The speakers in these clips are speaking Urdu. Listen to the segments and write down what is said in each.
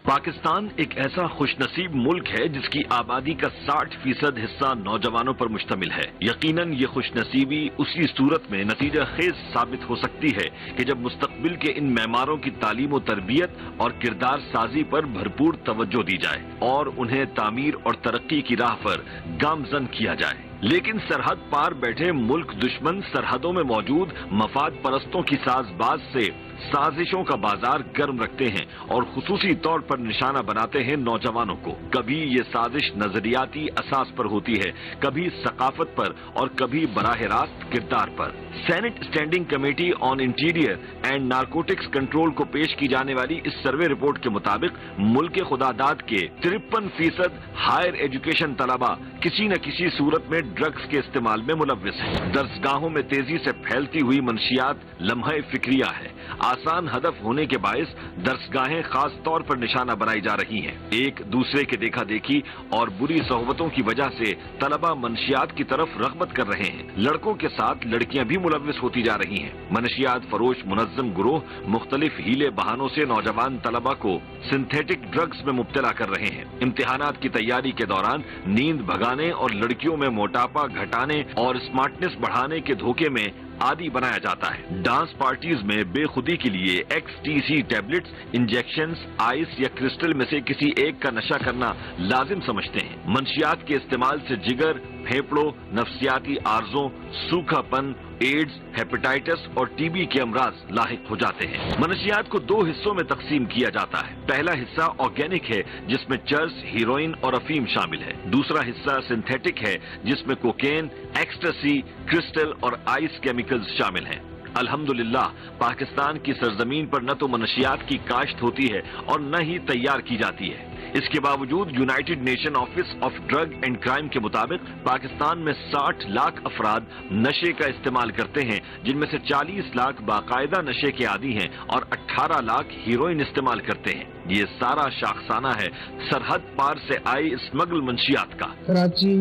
پاکستان ایک ایسا خوش نصیب ملک ہے جس کی آبادی کا 60% حصہ نوجوانوں پر مشتمل ہے۔ یقیناً یہ خوش نصیبی اسی صورت میں نتیجہ خیز ثابت ہو سکتی ہے کہ جب مستقبل کے ان معماروں کی تعلیم و تربیت اور کردار سازی پر بھرپور توجہ دی جائے اور انہیں تعمیر اور ترقی کی راہ پر گامزن کیا جائے۔ لیکن سرحد پار بیٹھے ملک دشمن سرحدوں میں موجود مفاد پرستوں کی ساز باز سے سازشوں کا بازار گرم رکھتے ہیں اور خصوصی طور پر نشانہ بناتے ہیں نوجوانوں کو۔ کبھی یہ سازش نظریاتی اساس پر ہوتی ہے، کبھی ثقافت پر اور کبھی براہ راست کردار پر۔ Senate standing committee on interior and narcotics control کو پیش کی جانے والی اس سروے رپورٹ کے مطابق ملک خداداد کے 53% ہائر ایجوکیشن طلبہ کسی نہ کسی صورت میں ڈرگز کے استعمال میں ملوث ہیں۔ درسگاہوں میں تیزی سے پھیلتی ہوئی منشیات لمحہ فکریہ ہے۔ آسان ہدف ہونے کے باعث درسگاہیں خاص طور پر نشانہ بنائی جا رہی ہیں۔ ایک دوسرے کے دیکھا دیکھی اور بری صحبتوں کی وجہ سے طلبہ منشیات کی طرف رغبت کر رہے ہیں۔ لڑکوں کے ساتھ لڑکیاں بھی ملوث ہوتی جا رہی ہیں۔ منشیات فروش منظم گروہ مختلف ہیلے بہانوں سے نوجوان طلبہ کو سنتھیٹک ڈرگز میں مبتلا کر رہے ہیں۔ امتحانات کی تیاری کے دوران نیند بھگانے اور لڑکیوں میں موٹاپا گھٹانے اور اسمارٹنس بڑھانے کے دھوکے میں عادی بنایا جاتا ہے۔ ڈانس پارٹیز میں بے خودی کے لیے XTC ٹیبلٹس، انجیکشنز، آئس یا کرسٹل میں سے کسی ایک کا نشہ کرنا لازم سمجھتے ہیں۔ منشیات کے استعمال سے جگر، پھیپھڑوں، نفسیاتی عارضوں، سوکھا پن، ایڈز، ہیپیٹائٹس اور TB کے امراض لاحق ہو جاتے ہیں۔ منشیات کو 2 حصوں میں تقسیم کیا جاتا ہے۔ پہلا حصہ آرگینک ہے جس میں چرس، ہیروئن اور افیم شامل ہے۔ دوسرا حصہ سنتھیٹک ہے جس میں کوکین، ایکسٹسی، کرسٹل اور آئس کیمیکلز شامل ہیں۔ الحمدللہ پاکستان کی سرزمین پر نہ تو منشیات کی کاشت ہوتی ہے اور نہ ہی تیار کی جاتی ہے۔ اس کے باوجود United nation office of drug and crime کے مطابق پاکستان میں 60 لاکھ افراد نشے کا استعمال کرتے ہیں، جن میں سے 40 لاکھ باقاعدہ نشے کے عادی ہیں اور 18 لاکھ ہیروئن استعمال کرتے ہیں۔ یہ سارا شاخسانہ ہے سرحد پار سے آئی اسمگل منشیات کا۔ کراچی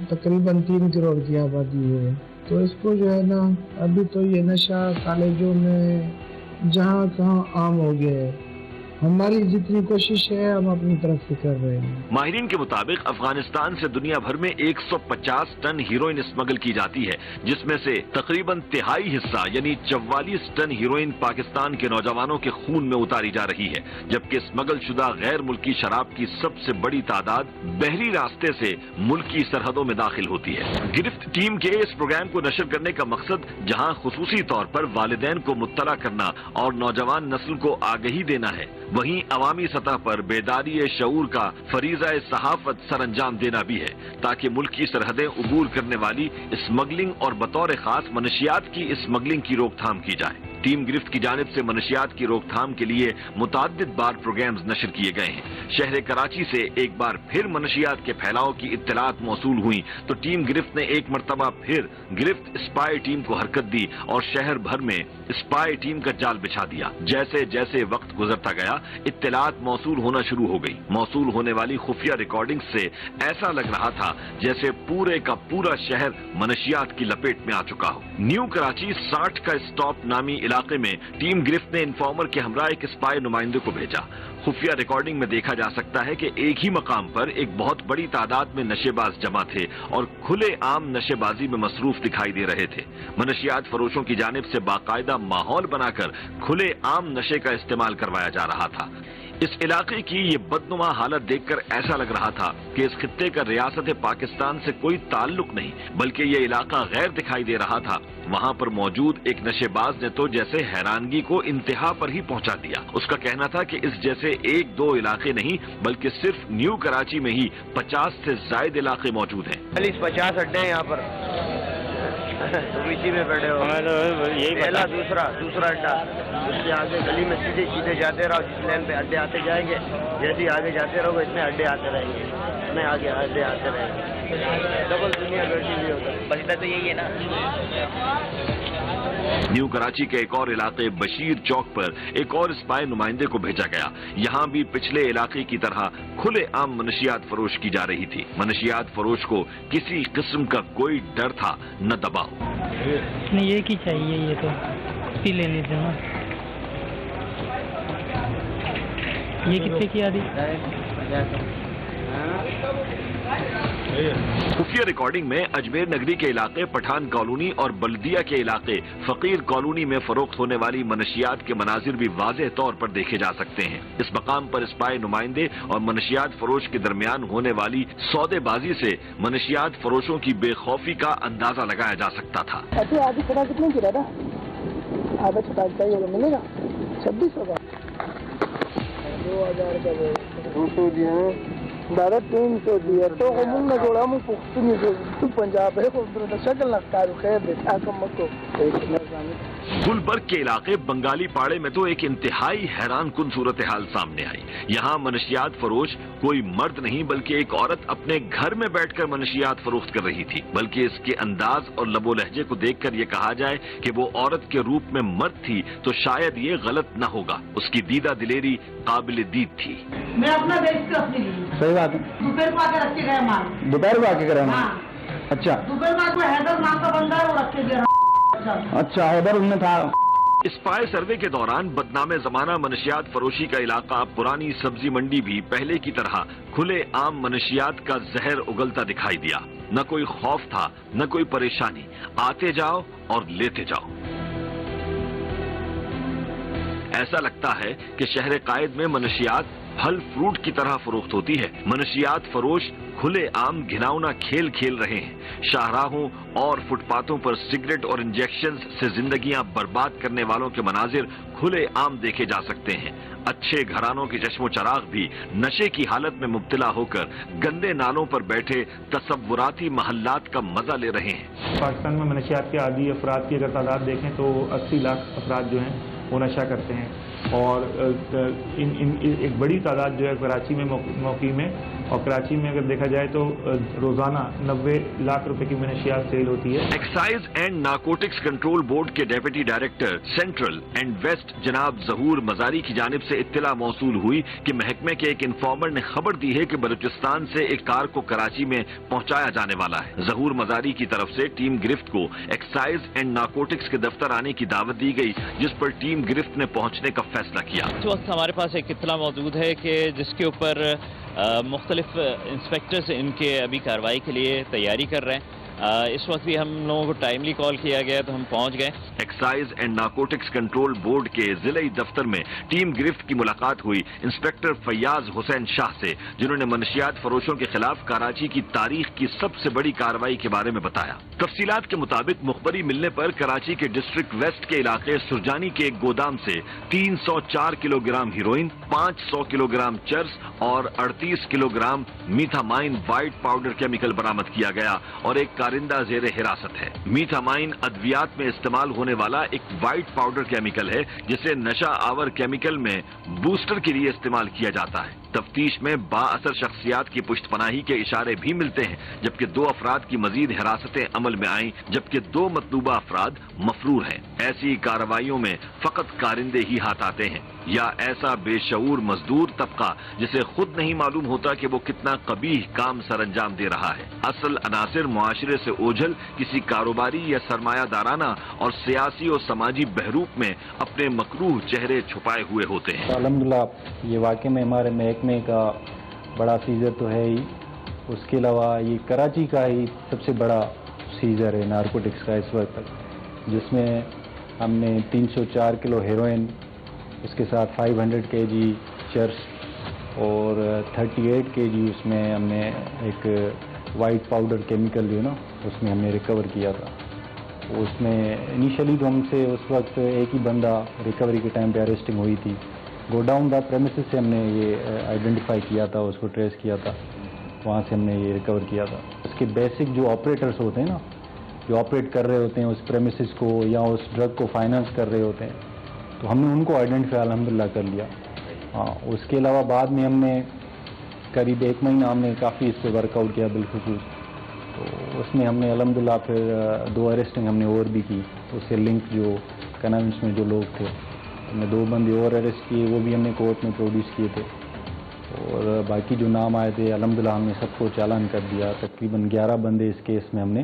تقریباً 3 کروڑ کی آبادی ہے، تو اس کو جو ہے نا ابھی تو یہ نشہ کالجوں میں جہاں کہاں عام ہو گیا ہے۔ ہماری جتنی کوشش ہے ہم اپنی طرف سے کر رہے ہیں۔ ماہرین کے مطابق افغانستان سے دنیا بھر میں 150 ٹن ہیروئن اسمگل کی جاتی ہے، جس میں سے تقریباً تہائی حصہ یعنی 44 ٹن ہیروئن پاکستان کے نوجوانوں کے خون میں اتاری جا رہی ہے، جبکہ اسمگل شدہ غیر ملکی شراب کی سب سے بڑی تعداد بحری راستے سے ملکی سرحدوں میں داخل ہوتی ہے۔ گرفت ٹیم کے اس پروگرام کو نشر کرنے کا مقصد جہاں خصوصی طور پر والدین کو مطلع کرنا اور نوجوان نسل کو آگہی دینا ہے، وہیں عوامی سطح پر بیداری شعور کا فریضہ صحافت سر انجام دینا بھی ہے، تاکہ ملکی سرحدیں عبور کرنے والی اسمگلنگ اور بطور خاص منشیات کی اسمگلنگ کی روک تھام کی جائے۔ ٹیم گرفت کی جانب سے منشیات کی روک تھام کے لیے متعدد بار پروگرامز نشر کیے گئے ہیں۔ شہر کراچی سے ایک بار پھر منشیات کے پھیلاؤ کی اطلاعات موصول ہوئیں تو ٹیم گرفت نے ایک مرتبہ پھر گرفت اسپائی ٹیم کو حرکت دی اور شہر بھر میں اسپائی ٹیم کا جال بچھا دیا۔ جیسے جیسے وقت گزرتا گیا اطلاعات موصول ہونا شروع ہو گئی۔ موصول ہونے والی خفیہ ریکارڈنگ سے ایسا لگ رہا تھا جیسے پورے کا پورا شہر منشیات کی لپیٹ میں آ چکا ہو۔ نیو کراچی 60 کا اسٹاپ نامی علاقے میں ٹیم گرفت نے انفارمر کے ہمراہ ایک اسپائی نمائندے کو بھیجا۔ خفیہ ریکارڈنگ میں دیکھا جا سکتا ہے کہ ایک ہی مقام پر ایک بہت بڑی تعداد میں نشے باز جمع تھے اور کھلے عام نشے بازی میں مصروف دکھائی دے رہے تھے۔ منشیات فروشوں کی جانب سے باقاعدہ ماحول بنا کر کھلے عام نشے کا استعمال کروایا جا رہا تھا۔ اس علاقے کی یہ بدنما حالت دیکھ کر ایسا لگ رہا تھا کہ اس خطے کا ریاست پاکستان سے کوئی تعلق نہیں بلکہ یہ علاقہ غیر دکھائی دے رہا تھا۔ وہاں پر موجود ایک نشے باز نے تو جیسے حیرانگی کو انتہا پر ہی پہنچا دیا۔ اس کا کہنا تھا کہ اس جیسے 1-2 علاقے نہیں بلکہ صرف نیو کراچی میں ہی 50 سے زائد علاقے موجود ہیں۔ 50 اڈے ہیں یہاں پر، اسی میں بیٹھے ہو۔ پہلا دوسرا اڈا، اس سے آگے گلی میں سیدھے جاتے رہو، جس لین پہ اڈے آتے جائیں گے جیسے ہی آگے جاتے رہو گے اتنے اڈے آتے رہیں گے، اتنے آگے اڈے آتے رہیں گے، ڈبل دنیا بیٹھی ہوئی ہوتا ہے۔ بس تو یہی ہے نا۔ نیو کراچی کے ایک اور علاقے بشیر چوک پر ایک اور اسپائی نمائندے کو بھیجا گیا۔ یہاں بھی پچھلے علاقے کی طرح کھلے عام منشیات فروش کی جا رہی تھی۔ منشیات فروش کو کسی قسم کا کوئی ڈر تھا نہ دباؤ۔ نہیں یہ کی چاہیے، یہ تو پی لینے سے نا۔ یہ کتنے کی آدھی؟ خفیہ ریکارڈنگ میں اجمیر نگری کے علاقے پٹھان کالونی اور بلدیہ کے علاقے فقیر کالونی میں فروخت ہونے والی منشیات کے مناظر بھی واضح طور پر دیکھے جا سکتے ہیں۔ اس مقام پر اسپائی نمائندے اور منشیات فروش کے درمیان ہونے والی سودے بازی سے منشیات فروشوں کی بے خوفی کا اندازہ لگایا جا سکتا تھا۔ آدھی کھڑا کتنے کی رہا؟ آدھا چھٹا چاہیے ملے گا 2600 کا 2000 کا 200 دیا دادا 300 دیا تو ہم نے جوڑا ہم پختونی تو پنجاب ہے کو شکل لگتا ہے خیر دیتا کم کو گلبرگ کے علاقے بنگالی پاڑے میں تو ایک انتہائی حیران کن صورتحال سامنے آئی۔ یہاں منشیات فروش کوئی مرد نہیں بلکہ ایک عورت اپنے گھر میں بیٹھ کر منشیات فروخت کر رہی تھی، بلکہ اس کے انداز اور لب و لہجے کو دیکھ کر یہ کہا جائے کہ وہ عورت کے روپ میں مرد تھی تو شاید یہ غلط نہ ہوگا۔ اس کی دیدہ دلیری قابل دید تھی۔ میں اپنا بیچتے اپنے لیے صحیح بات ہے، دوپہر کو آ کے رکھ کے گئے مال، دوپہر کو آ کے کرا ہاں اچھا دوپہر کو آ کے حیدر نام کا بندہ ہے وہ رکھ کے گیا۔ اچھا ادھر ان میں تھا۔ اسپائی سروے کے دوران بدنام زمانہ منشیات فروشی کا علاقہ پرانی سبزی منڈی بھی پہلے کی طرح کھلے عام منشیات کا زہر اگلتا دکھائی دیا۔ نہ کوئی خوف تھا نہ کوئی پریشانی، آتے جاؤ اور لیتے جاؤ۔ ایسا لگتا ہے کہ شہر قائد میں منشیات پھل فروٹ کی طرح فروخت ہوتی ہے۔ منشیات فروش کھلے عام گھناؤنا کھیل کھیل رہے ہیں۔ شاہراہوں اور فٹ پاتھوں پر سگریٹ اور انجیکشنز سے زندگیاں برباد کرنے والوں کے مناظر کھلے عام دیکھے جا سکتے ہیں۔ اچھے گھرانوں کے چشم و چراغ بھی نشے کی حالت میں مبتلا ہو کر گندے نالوں پر بیٹھے تصوراتی محلات کا مزہ لے رہے ہیں۔ پاکستان میں منشیات کے عادی افراد کی اگر تعداد دیکھیں تو 80 لاکھ افراد جو ہیں وہ نشہ کرتے ہیں، اور ایک بڑی تعداد جو ہے کراچی میں مقیم ہے، اور کراچی میں اگر دیکھا جائے تو روزانہ 90 لاکھ روپے کی منشیات سیل ہوتی ہے۔ Excise and narcotics control board کے deputy director central and west جناب ظہور مزاری کی جانب سے اطلاع موصول ہوئی کہ محکمے کے ایک انفارمر نے خبر دی ہے کہ بلوچستان سے ایک کار کو کراچی میں پہنچایا جانے والا ہے۔ ظہور مزاری کی طرف سے ٹیم گرفت کو ایکسائز اینڈ نارکوٹکس کے دفتر آنے کی دعوت دی گئی، جس پر ٹیم گرفت نے پہنچنے کا فیصلہ کیا۔ اس وقت ہمارے پاس ایک اطلاع موجود ہے کہ جس کے اوپر مختلف انسپیکٹرز ان کے ابھی کارروائی کے لیے تیاری کر رہے ہیں۔ اس وقت بھی ہم لوگوں کو ٹائملی کال کیا گیا تو ہم پہنچ گئے۔ Excise and narcotics control board کے ضلعی دفتر میں ٹیم گرفت کی ملاقات ہوئی انسپیکٹر فیاض حسین شاہ سے، جنہوں نے منشیات فروشوں کے خلاف کراچی کی تاریخ کی سب سے بڑی کارروائی کے بارے میں بتایا۔ تفصیلات کے مطابق مخبری ملنے پر کراچی کے ڈسٹرکٹ ویسٹ کے علاقے سرجانی کے ایک گودام سے 304 kilo gram heroine, 500 kilo gram چرس اور 38 kilo gram میتھامائن white powder chemical برآمد کیا گیا، اور ایک کارندہ زیر حراست ہے۔ میتھامائن ادویات میں استعمال ہونے والا ایک وائٹ پاؤڈر کیمیکل ہے جسے نشہ آور کیمیکل میں بوسٹر کے لیے استعمال کیا جاتا ہے۔ تفتیش میں با اثر شخصیات کی پشت پناہی کے اشارے بھی ملتے ہیں، جبکہ 2 افراد کی مزید حراستیں عمل میں آئیں، جبکہ 2 مطلوبہ افراد مفرور ہیں۔ ایسی کارروائیوں میں فقط کارندے ہی ہاتھ آتے ہیں، یا ایسا بے شعور مزدور طبقہ جسے خود نہیں معلوم ہوتا کہ وہ کتنا قبیح کام سر انجام دے رہا ہے۔ اصل عناصر معاشرے سے اوجھل کسی کاروباری یا سرمایہ دارانہ اور سیاسی اور سماجی بحروپ میں اپنے مکروہ چہرے چھپائے ہوئے ہوتے ہیں۔ الحمدللہ یہ واقعے میں ہمارے محکمے کا بڑا سیزر تو ہے ہی، اس کے علاوہ یہ کراچی کا ہی سب سے بڑا سیزر ہے نارکوٹکس کا اس وقت تک، جس میں ہم نے 304 کلو ہیروئن، اس کے ساتھ 500 کے جی چرس اور 38 کے جی اس میں ہم نے ایک وائٹ پاؤڈر کیمیکل جو ہے نا اس میں ہم نے ریکور کیا تھا۔ اس میں انیشلی تو ہم سے اس وقت ایک ہی بندہ ریکوری کے ٹائم پہ اریسٹنگ ہوئی تھی۔ گو ڈاؤن دا پریمیسز سے ہم نے یہ آئیڈینٹیفائی کیا تھا، اس کو ٹریس کیا تھا، وہاں سے ہم نے یہ ریکور کیا تھا۔ اس کے بیسک جو آپریٹرس ہوتے ہیں نا، جو آپریٹ کر رہے ہوتے ہیں اس پریمیسز کو یا اس ڈرگ کو فائنانس کر رہے ہوتے ہیں، تو ہم نے ان کو آئیڈینٹیفائی الحمدللہ کر لیا۔ ہاں، اس کے علاوہ بعد میں ہم نے قریب 1 مہینہ ہم نے کافی اس پہ ورک آؤٹ کیا بالخصوص، تو اس میں ہم نے الحمدللہ پھر 2 اریسٹنگ ہم نے اور بھی کی، اس سے لنک جو کنونس میں جو لوگ تھے، ہم نے 2 بندے اور اریسٹ کیے، وہ بھی ہم نے کورٹ میں پروڈیوس کیے تھے، اور باقی جو نام آئے تھے الحمدللہ ہم نے سب کو چالان کر دیا۔ تقریباً 11 بندے اس کیس میں ہم نے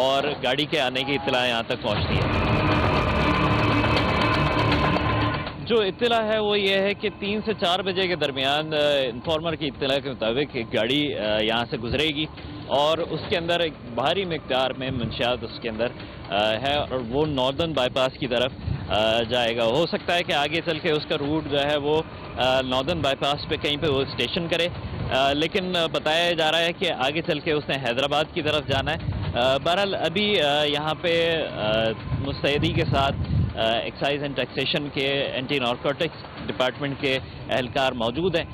اور گاڑی کے آنے کی اطلاع یہاں تک پہنچتی ہے۔ جو اطلاع ہے وہ یہ ہے کہ 3 سے 4 بجے کے درمیان انفارمر کی اطلاع کے مطابق ایک گاڑی یہاں سے گزرے گی اور اس کے اندر ایک بھاری مقدار میں منشیات اس کے اندر ہے اور وہ ناردرن بائی پاس کی طرف جائے گا۔ ہو سکتا ہے کہ آگے چل کے اس کا روٹ جو ہے وہ ناردرن بائی پاس پہ کہیں پہ وہ اسٹیشن کرے، لیکن بتایا جا رہا ہے کہ آگے چل کے اس نے حیدرآباد کی طرف جانا ہے۔ بہرحال ابھی یہاں پہ مستعدی کے ساتھ ایکسائز اینڈ ٹیکسیشن کے اینٹی نارکوٹکس ڈپارٹمنٹ کے اہلکار موجود ہیں۔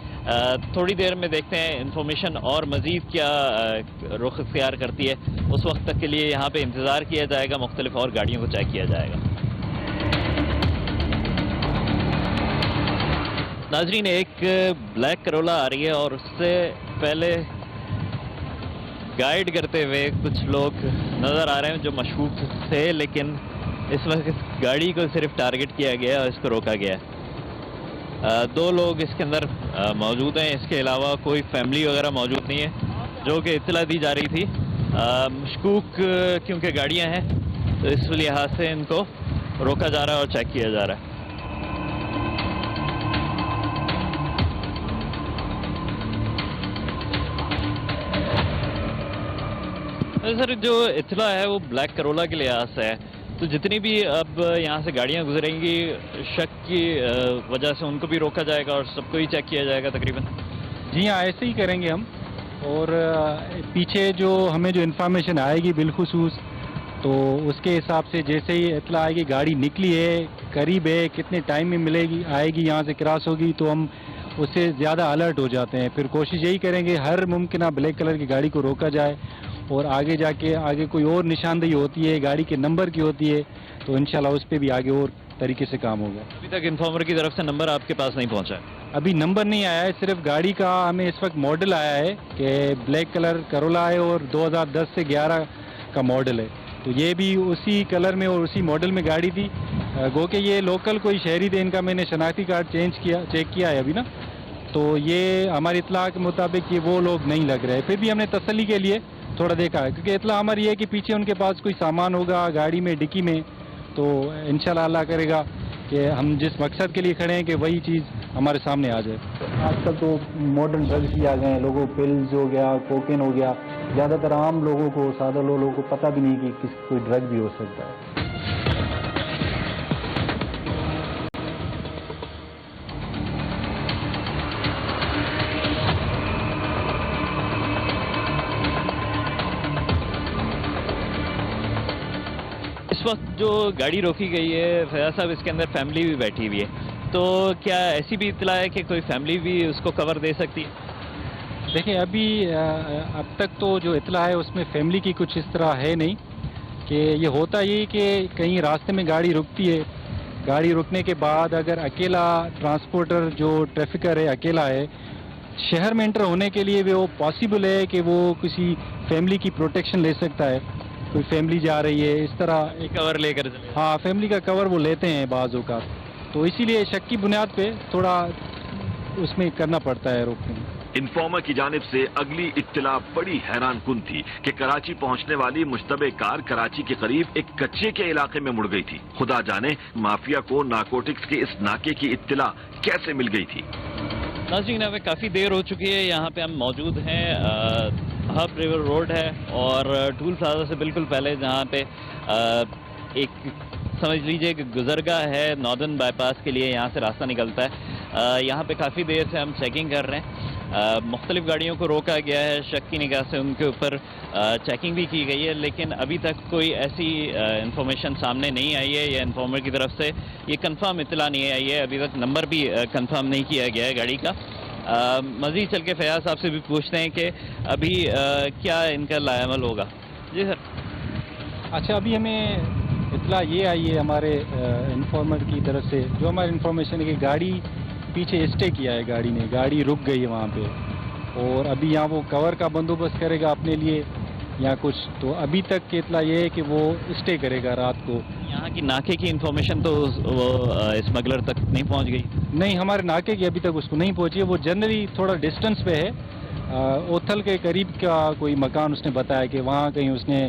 تھوڑی دیر میں دیکھتے ہیں انفارمیشن اور مزید کیا رخ اختیار کرتی ہے، اس وقت تک کے لیے یہاں پہ انتظار کیا جائے گا، مختلف اور گاڑیوں کو چیک کیا جائے گا۔ ناظرین، ایک بلیک کرولا آ رہی ہے اور اس سے پہلے گائیڈ کرتے ہوئے کچھ لوگ نظر آ رہے ہیں جو مشکوک تھے، لیکن اس وقت گاڑی کو صرف ٹارگٹ کیا گیا اور اس کو روکا گیا ہے۔ 2 لوگ اس کے اندر موجود ہیں، اس کے علاوہ کوئی فیملی وغیرہ موجود نہیں ہے، جو کہ اطلاع دی جا رہی تھی۔ مشکوک کیونکہ گاڑیاں ہیں تو اس لحاظ سے ان کو روکا جا رہا ہے اور چیک کیا جا رہا ہے۔ سر، جو اطلاع ہے وہ بلیک کرولا کے لحاظ سے ہے، تو جتنی بھی اب یہاں سے گاڑیاں گزریں گی شک کی وجہ سے ان کو بھی روکا جائے گا اور سب کو ہی چیک کیا جائے گا تقریباً؟ جی ہاں، ایسے ہی کریں گے ہم، اور پیچھے جو ہمیں جو انفارمیشن آئے گی بالخصوص تو اس کے حساب سے جیسے ہی اطلاع آئے گی گاڑی نکلی ہے، قریب ہے، کتنے ٹائم میں ملے گی، آئے گی، یہاں سے کراس ہوگی، تو ہم اس سے زیادہ الرٹ ہو جاتے ہیں۔ پھر کوشش یہی کریں گے ہر ممکنہ بلیک کلر کی گاڑی کو روکا جائے، اور آگے جا کے آگے کوئی اور نشاندہی ہوتی ہے، گاڑی کے نمبر کی ہوتی ہے، تو انشاءاللہ اس پہ بھی آگے اور طریقے سے کام ہوگا۔ ابھی تک انفارمر کی طرف سے نمبر آپ کے پاس نہیں پہنچا ہے؟ ابھی نمبر نہیں آیا ہے، صرف گاڑی کا ہمیں اس وقت ماڈل آیا ہے کہ بلیک کلر کرولا ہے اور 2010 سے 11 کا ماڈل ہے، تو یہ بھی اسی کلر میں اور اسی ماڈل میں گاڑی تھی۔ گو کہ یہ لوکل کوئی شہری تھے، ان کا میں نے شناختی کارڈ چیک کیا ہے ابھی نا، تو یہ ہماری اطلاع کے مطابق یہ وہ لوگ نہیں لگ رہے۔ پھر بھی ہم نے تسلی کے لیے تھوڑا دیکھا ہے، کیونکہ اطلاع ہماری یہ ہے کہ پیچھے ان کے پاس کوئی سامان ہوگا گاڑی میں، ڈکی میں، تو انشاءاللہ اللہ کرے گا کہ ہم جس مقصد کے لیے کھڑے ہیں کہ وہی چیز ہمارے سامنے آ جائے۔ آج کل تو ماڈرن ڈرگس بھی آ گئے ہیں، لوگوں پلز ہو گیا، کوکین ہو گیا، زیادہ تر عام لوگوں کو، سادہ لوگوں کو پتہ بھی نہیں کہ کوئی ڈرگ بھی ہو سکتا ہے۔ اس وقت جو گاڑی روکی گئی ہے فیاض صاحب، اس کے اندر فیملی بھی بیٹھی ہوئی ہے، تو کیا ایسی بھی اطلاع ہے کہ کوئی فیملی بھی اس کو کور دے سکتی ہے؟ دیکھیں ابھی اب تک تو جو اطلاع ہے اس میں فیملی کی کچھ اس طرح ہے نہیں، کہ یہ ہوتا یہ کہ کہیں راستے میں گاڑی رکتی ہے، گاڑی رکنے کے بعد اگر اکیلا ٹرانسپورٹر جو ٹریفکر ہے اکیلا ہے، شہر میں انٹر ہونے کے لیے وہ پاسبل ہے کہ وہ کسی فیملی کی پروٹیکشن لے سکتا ہے، کوئی فیملی جا رہی ہے اس طرح کور لے کر، ہاں فیملی کا کور وہ لیتے ہیں بعض اوقات، تو اسی لیے شک کی بنیاد پہ تھوڑا اس میں کرنا پڑتا ہے روکنے میں۔ انفارمر کی جانب سے اگلی اطلاع بڑی حیران کن تھی کہ کراچی پہنچنے والی مشتبہ کار کراچی کے قریب ایک کچے کے علاقے میں مڑ گئی تھی۔ خدا جانے مافیا کو نارکوٹکس کے اس ناکے کی اطلاع کیسے مل گئی تھی۔ ناظرین، ہمیں کافی دیر ہو چکی ہے، یہاں پہ ہم موجود ہیں، ہب ریور روڈ ہے اور ٹول پلازا سے بالکل پہلے جہاں پہ ایک سمجھ لیجئے کہ گزرگاہ ہے ناردرن بائی پاس کے لیے، یہاں سے راستہ نکلتا ہے۔ یہاں پہ کافی دیر سے ہم چیکنگ کر رہے ہیں، مختلف گاڑیوں کو روکا گیا ہے، شک کی نگاہ سے ان کے اوپر چیکنگ بھی کی گئی ہے، لیکن ابھی تک کوئی ایسی انفارمیشن سامنے نہیں آئی ہے یا انفارمر کی طرف سے یہ کنفرم اطلاع نہیں آئی ہے، ابھی تک نمبر بھی کنفرم نہیں کیا گیا ہے گاڑی کا۔ مزید چل کے فیاض صاحب سے بھی پوچھتے ہیں کہ ابھی کیا ان کا لاء عمل ہوگا۔ جی سر۔ اچھا، ابھی ہمیں اطلاع یہ آئی ہے ہمارے انفارمر کی طرف سے، جو ہماری انفارمیشن ہے کہ گاڑی پیچھے اسٹے کیا ہے، گاڑی نے، گاڑی رک گئی ہے وہاں پہ، اور ابھی یہاں وہ کور کا بندوبست کرے گا اپنے لیے یا کچھ، تو ابھی تک کی اطلاع یہ ہے کہ وہ اسٹے کرے گا رات کو۔ یہاں کی ناکے کی انفارمیشن تو وہ اسمگلر تک نہیں پہنچ گئی؟ نہیں، ہمارے ناکے کی ابھی تک اس کو نہیں پہنچی ہے، وہ جنرلی تھوڑا ڈسٹنس پہ ہے، اوتھل کے قریب کا کوئی مکان اس نے بتایا کہ وہاں کہیں اس نے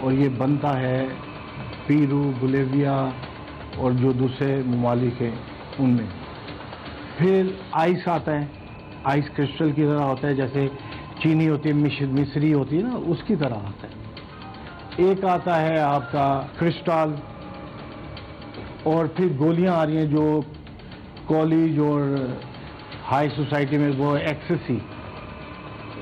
اور یہ بنتا ہے پیرو، بولیویا اور جو دوسرے ممالک ہیں ان میں. پھر آئس آتا ہے، آئس کرسٹل کی طرح ہوتا ہے، جیسے چینی ہوتی ہے، مصری ہوتی ہے نا، اس کی طرح آتا ہے. ایک آتا ہے آپ کا کرسٹال، اور پھر گولیاں آ رہی ہیں جو کالج اور ہائی سوسائٹی میں وہ ایکسیسی،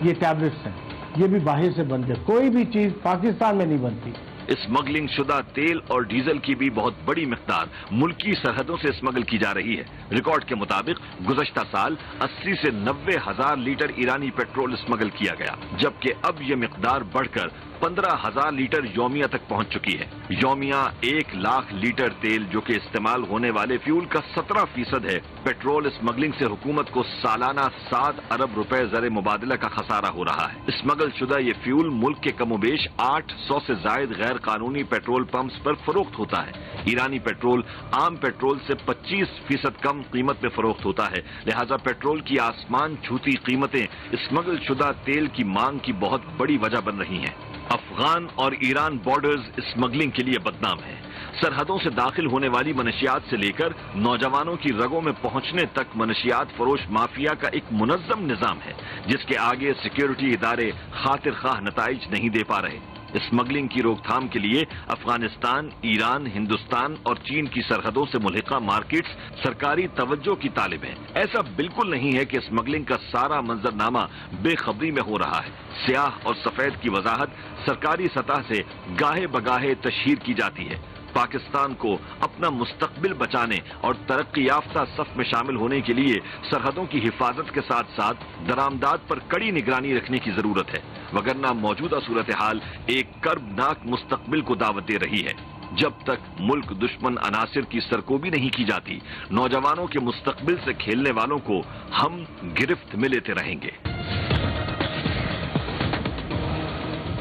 یہ ٹیبلٹس ہیں، یہ بھی باہر سے بنتے ہیں. کوئی بھی چیز پاکستان میں نہیں بنتی. اسمگلنگ شدہ تیل اور ڈیزل کی بھی بہت بڑی مقدار ملکی سرحدوں سے اسمگل کی جا رہی ہے. ریکارڈ کے مطابق گزشتہ سال 80 سے 90 ہزار لیٹر ایرانی پیٹرول اسمگل کیا گیا، جبکہ اب یہ مقدار بڑھ کر 15,000 لیٹر یومیہ تک پہنچ چکی ہے. یومیہ 1 لاکھ لیٹر تیل، جو کہ استعمال ہونے والے فیول کا 17% ہے. پیٹرول اسمگلنگ سے حکومت کو سالانہ 7 ارب روپے زر مبادلہ کا خسارہ ہو رہا ہے. اسمگل شدہ یہ فیول ملک کے کم و بیش 800 سے زائد غیر قانونی پیٹرول پمپس پر فروخت ہوتا ہے. ایرانی پیٹرول عام پیٹرول سے 25% کم قیمت میں فروخت ہوتا ہے، لہذا پیٹرول کی آسمان چھوتی قیمتیں اسمگل شدہ تیل کی مانگ کی بہت بڑی وجہ بن رہی ہیں. افغان اور ایران بارڈرز اسمگلنگ کے لیے بدنام ہیں. سرحدوں سے داخل ہونے والی منشیات سے لے کر نوجوانوں کی رگوں میں پہنچنے تک منشیات فروش مافیا کا ایک منظم نظام ہے، جس کے آگے سیکیورٹی ادارے خاطر خواہ نتائج نہیں دے پا رہے. اسمگلنگ کی روک تھام کے لیے افغانستان، ایران، ہندوستان اور چین کی سرحدوں سے ملحقہ مارکیٹس سرکاری توجہ کی طالب ہیں. ایسا بالکل نہیں ہے کہ اسمگلنگ کا سارا منظرنامہ بے خبری میں ہو رہا ہے. سیاہ اور سفید کی وضاحت سرکاری سطح سے گاہے بگاہے تشہیر کی جاتی ہے. پاکستان کو اپنا مستقبل بچانے اور ترقی یافتہ صف میں شامل ہونے کے لیے سرحدوں کی حفاظت کے ساتھ ساتھ درآمدات پر کڑی نگرانی رکھنے کی ضرورت ہے، وگرنہ موجودہ صورتحال ایک کربناک مستقبل کو دعوت دے رہی ہے. جب تک ملک دشمن عناصر کی سرکوبی نہیں کی جاتی، نوجوانوں کے مستقبل سے کھیلنے والوں کو ہم گرفت میں لیتے رہیں گے.